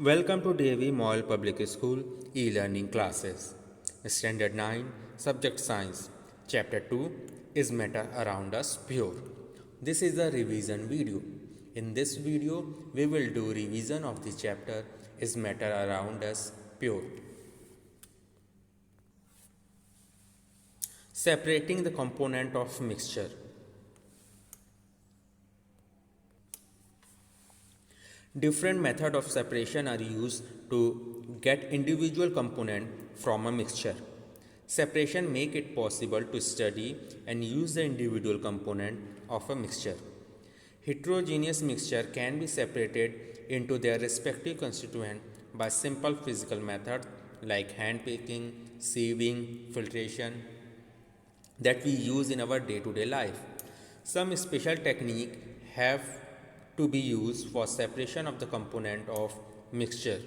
Welcome to DAV Mall Public School e-learning classes. Standard 9, Subject Science, Chapter 2 is Matter Around Us Pure. This is a revision video. In this video, we will do revision of the chapter Is Matter Around Us Pure? Separating the component of mixture. Different methods of separation are used to get individual component from a mixture. Separation make it possible to study and use the individual component of a mixture. Heterogeneous mixture can be separated into their respective constituent by simple physical methods like hand picking, sieving, filtration that we use in our day-to-day life. Some special technique have to be used for separation of the component of mixture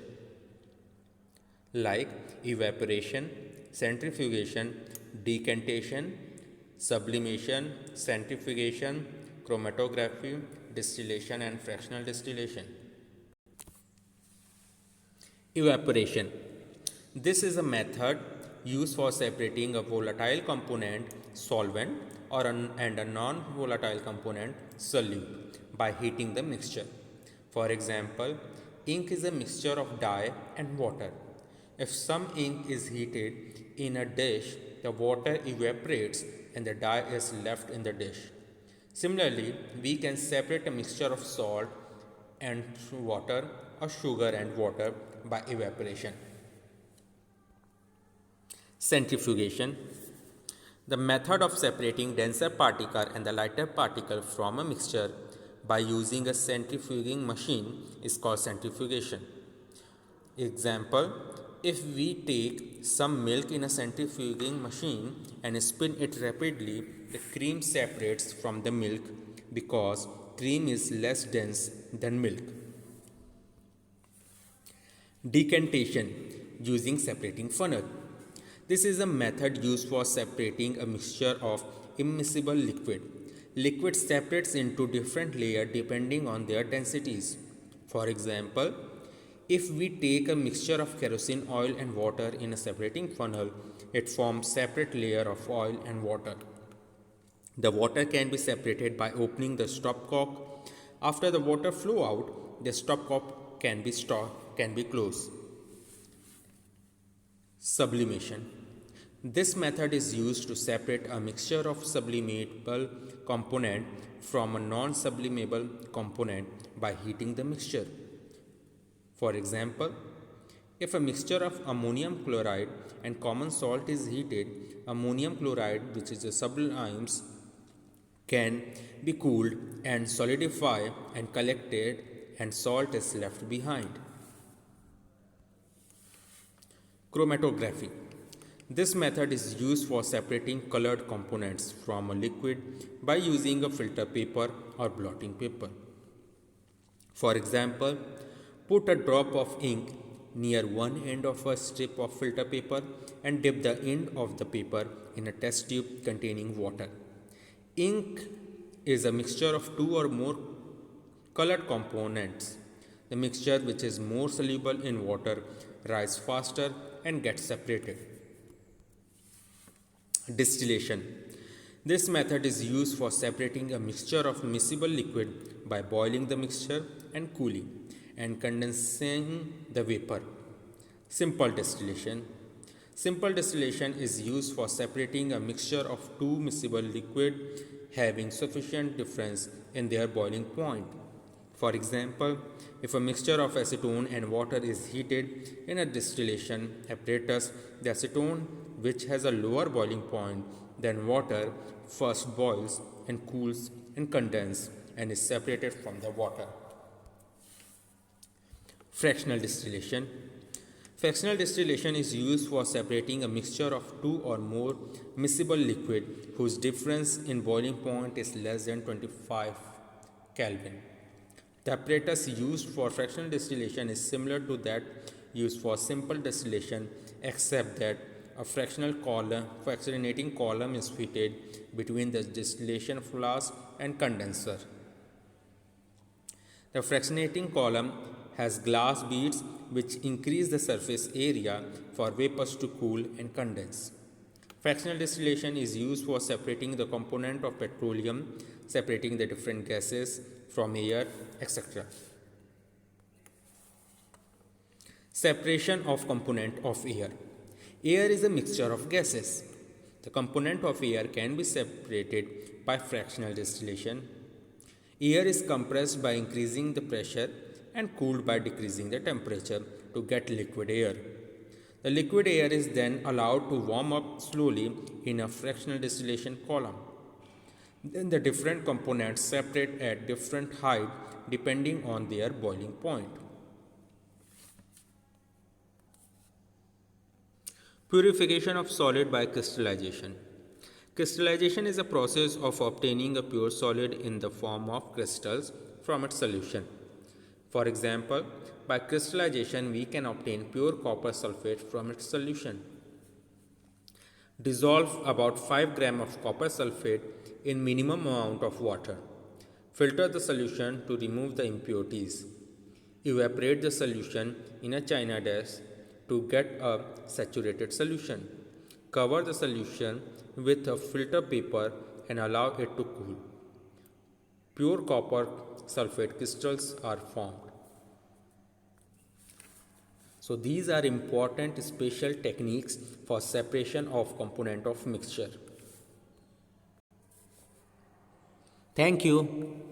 like evaporation, centrifugation, decantation, sublimation, centrifugation, chromatography, distillation and fractional distillation. Evaporation. This is a method used for separating a volatile component solvent and a non-volatile component solute by heating the mixture. For example, ink is a mixture of dye and water. If some ink is heated in a dish, the water evaporates and the dye is left in the dish. Similarly, we can separate a mixture of salt and water or sugar and water by evaporation. Centrifugation. The method of separating denser particle and the lighter particle from a mixture by using a centrifuging machine is called centrifugation. Example, if we take some milk in a centrifuging machine and spin it rapidly, the cream separates from the milk because cream is less dense than milk. Decantation using separating funnel. This is a method used for separating a mixture of immiscible liquid. Liquid separates into different layers depending on their densities. For example, if we take a mixture of kerosene oil and water in a separating funnel, it forms separate layer of oil and water. The water can be separated by opening the stopcock. After the water flow out, the stopcock can be closed. Sublimation. This method is used to separate a mixture of sublimable component from a non-sublimable component by heating the mixture. For example, if a mixture of ammonium chloride and common salt is heated, ammonium chloride, which is a sublimes, can be cooled and solidify and collected, and salt is left behind. Chromatography. This method is used for separating colored components from a liquid by using a filter paper or blotting paper. For example, put a drop of ink near one end of a strip of filter paper and dip the end of the paper in a test tube containing water. Ink is a mixture of two or more colored components. The mixture, which is more soluble in water, rises faster and gets separated. Distillation. This method is used for separating a mixture of miscible liquid by boiling the mixture and cooling and condensing the vapor. Simple distillation. Simple distillation is used for separating a mixture of two miscible liquid having sufficient difference in their boiling point. For example, if a mixture of acetone and water is heated in a distillation apparatus, the acetone, which has a lower boiling point than water, first boils and cools and condenses and is separated from the water. Fractional distillation. Fractional distillation is used for separating a mixture of two or more miscible liquid whose difference in boiling point is less than 25 Kelvin. The apparatus used for fractional distillation is similar to that used for simple distillation, except that a fractionating column is fitted between the distillation flask and condenser. The fractionating column has glass beads which increase the surface area for vapors to cool and condense. Fractional distillation is used for separating the component of petroleum, separating the different gases from air, etc. Separation of component of air. Air is a mixture of gases. The component of air can be separated by fractional distillation. Air is compressed by increasing the pressure and cooled by decreasing the temperature to get liquid air. The liquid air is then allowed to warm up slowly in a fractional distillation column. Then the different components separate at different height depending on their boiling point. Purification of solid by crystallization. Crystallization is a process of obtaining a pure solid in the form of crystals from its solution. For example, by crystallization we can obtain pure copper sulfate from its solution. Dissolve about 5 grams of copper sulfate in minimum amount of water. Filter the solution to remove the impurities. Evaporate the solution in a china dish to get a saturated solution. Cover the solution with a filter paper and allow it to cool. Pure copper sulfate crystals are formed. So these are important special techniques for separation of component of mixture. Thank you.